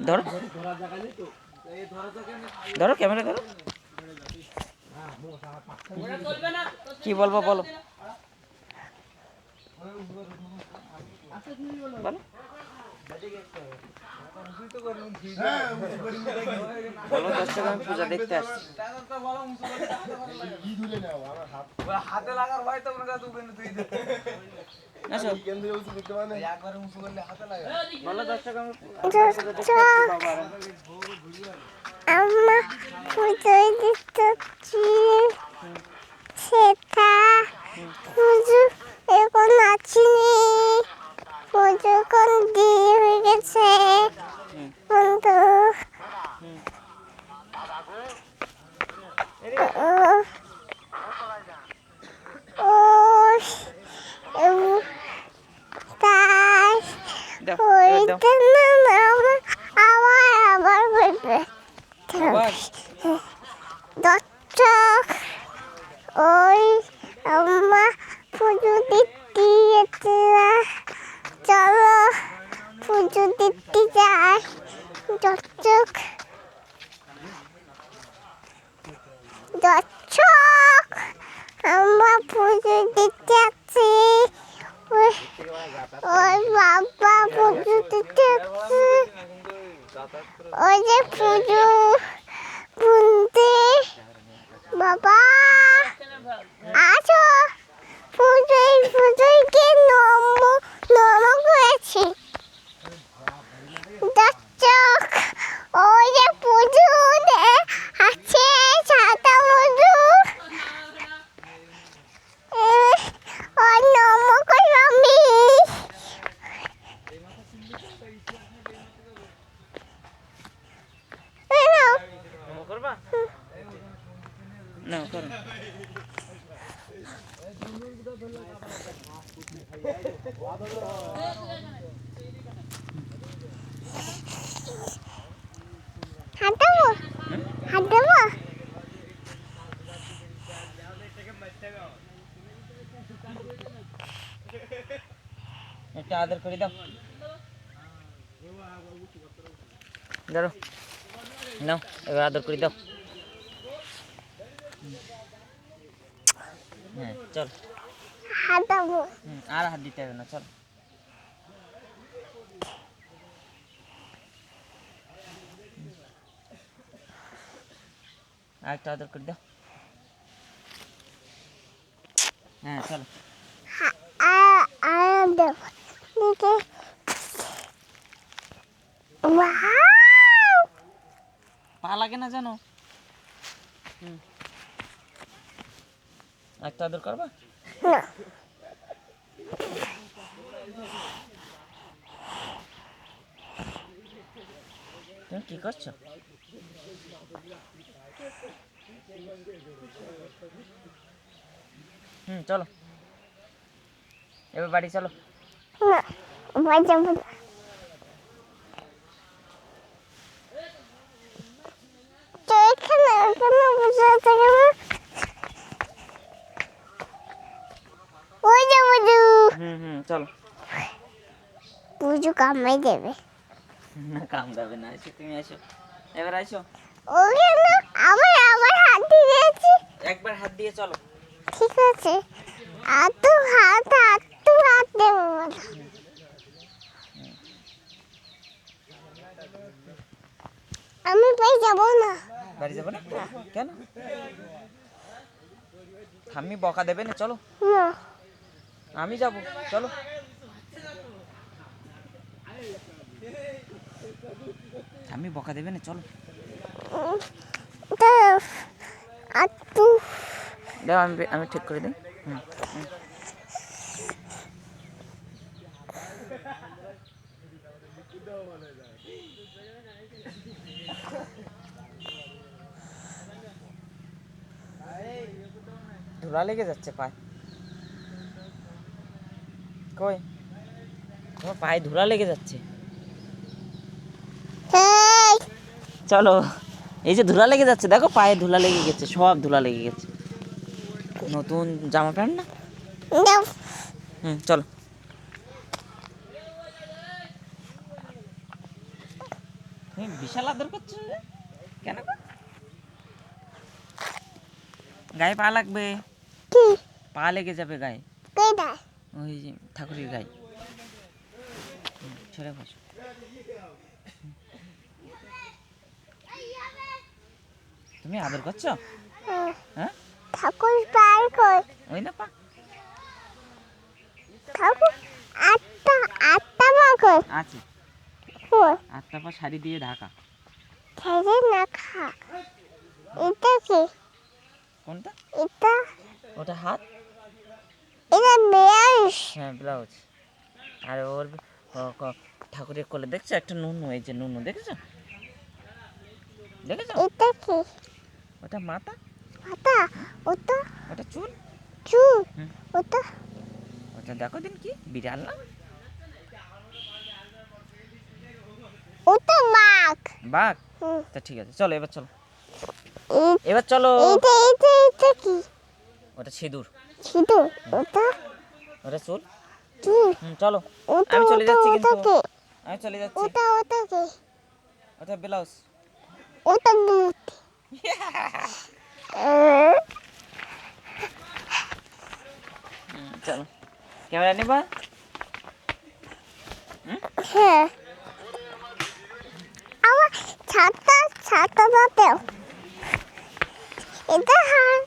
ধরো ধরো ক্যামেরা ধরো, কি বলবো বলো বলো বলো, দর্শক আমি পূজা দেখতে আসছি। হাতে লাগার ভয় তো মনে তুই আসো বলো দর্শক আমি আমরা পুজোয় দিচ্ছি সেটা পুজো এখন আছিনি, পুজো এখন দিয়ে হয়ে গেছে কিন্তু তাই হইতে না আবার আবার বলবে দর্শক ওই আম্মা পুজো দিতে যেতে, চলো পুজো দিতে যাই। দর্শক দর্শক আমরা পুজো দিতে যাচ্ছি, ওই বাবা পুজো দিতে যাচ্ছে, ওই যে পুজো বুনতে বাবা আছো পুজোয় পুজোয় কে নম করেছি। দর্শক ওই যে পুজো আছে সাদা পুজো ওই নম করে আমি করবা না করো হাত দেবো হাত দেবো একটা আদর করে দাও, ধরো নাও এবার আদর করে দাও। হ্যাঁ চল হাত দেবো আর হাত দিতে হবে না, চল আরেকটা আদর করে দাও। হ্যাঁ চলো আর দেবো দিকে পা লাগে না জানো। একটা আদর করবা না তুমি কি করছো? চলো এবার বাড়ি চলো। না বাড়ি যাবো না, তো এখানে এখানে বসে আছে কেন? ওই যে বুঝু চলো। বুঝু কামাই দেবে না কাম যাবে না, এসো তুমি এসো এবার আসো। ওখানে আবার আবার হাত দিয়েছি, একবার হাত দিয়ে চলো। ঠিক আছে আর তো হাত দেবো না। আমি বাড়ি যাবো না। বাড়ি যাবো না কেন? ঠাম্মি বকা দেবে না, চলো। না আমি যাবো, চলো। ঠাম্মি বকা দেবে না, চলো। আর তু দাও আমি ঠিক করে দিই। ধুলা লেগে যাচ্ছে পায়ে, কই তোমার পায়ে ধুলা লেগে যাচ্ছে। চলো, এই যে ধুলা লেগে যাচ্ছে দেখো, পায়ে ধুলা লেগে গেছে, সব ধুলা লেগে গেছে। নতুন জামা প্যান্ট না। চলো। তুমি বিশাল আদর করছো যে? কেন গো? গায়ে পা লাগবে, কি পা লেগে যাবে গায়ে, কেডা ওই যে ঠাকুরের গায়ে। ছেড়ে বসো। তুমি আদর করছো? হ্যাঁ, ঠাকুর পার কর ওই না পা ঠাকুর আটটা আটটা মাকর আছে, কই 8টা পা শাড়ি দিয়ে ঢাকা। ছেড়ে না খা এটা কি কোনটা? এটা ওটা হাত, এটা মেয়াস হ্যাঁ ব্লাউজ। আর ওর ঠাকুরের কোলে দেখছো একটা নুনু, এই যে নুনু দেখেছো? দেখেছো? এটা কি ওটা মাথা, মাথা ওটা ওটা চুল, চুল হুম। ওটা ওটা দেখো দিন কি বিড়াল না ওটা মাক বাঘ? হুম। তা ঠিক আছে, চলো এবার চলো, এ- এবার চলো। এটা এটা এটা কি ওটা সিঁদুর, শুধু ওটা ওটা চুল। চুল চলো, ওটা আমি চলে ওটা যাচ্ছি ওটা কিন্তু, কি আমি চলে যাচ্ছি। ওটা ওটা কি ওটা ব্লাউজ। ওটা দুধ চলো, ক্যামেরা নিবা? হ্যাঁ আমার ছাতা ছাতা দাও এটা হার